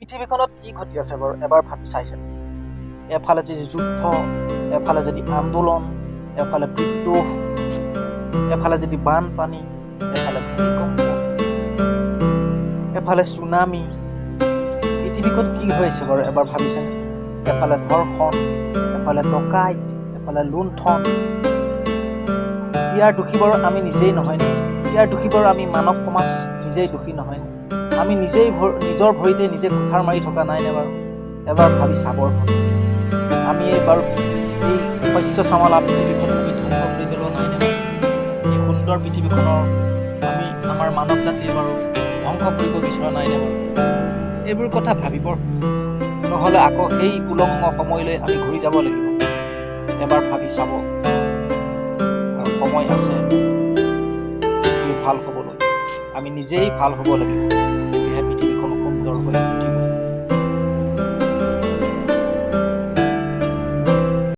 পৃথিৱীখনত কি ঘটি আছে বাৰু এবাৰ ভাবি চাইছে? এফালে যদি যুদ্ধ, এফালে যদি আন্দোলন, এফালে বিদ্ৰোহ, এফালে যদি বানপানী, এফালে ভূমিকম্প, এফালে চুনামি। পৃথিৱীখন কি হৈছে বাৰু এবাৰ ভাবিছেনে? এফালে ধৰ্ষণ, এফালে ডকাইত, এফালে লুণ্ঠন। ইয়াৰ দোষী বাৰু আমি নিজেই নহয়নে? ইয়াৰ দোষী বাৰু আমি মানৱ সমাজ নিজেই দোষী নহয়নে? আমি নিজেই নিজৰ ভৰিতে নিজে কুঠাৰ মাৰি থকা নাইনে বাৰু? এবাৰ ভাবি চাবৰ আমি বাৰু এই শস্য চামলা পৃথিৱীখন আমি ধ্বংস কৰি পেলোৱা নাইনে বাৰু? এই সুন্দৰ পৃথিৱীখনৰ আমি আমাৰ মানৱ জাতিয়ে বাৰু ধ্বংস কৰিব বিচৰা নাইনে বাৰু? এইবোৰ কথা ভাবিবৰ নহ'লে আকৌ সেই উলংগ সময়লৈ আমি ঘূৰি যাব লাগিব। এবাৰ ভাবি চাব আৰু সময় আছে পৃথিৱী ভাল হ'বলৈ। আমি নিজেই ভাল হ'ব লাগিব, তেতিয়াহে পৃথিৱীখন সুন্দৰ হৈ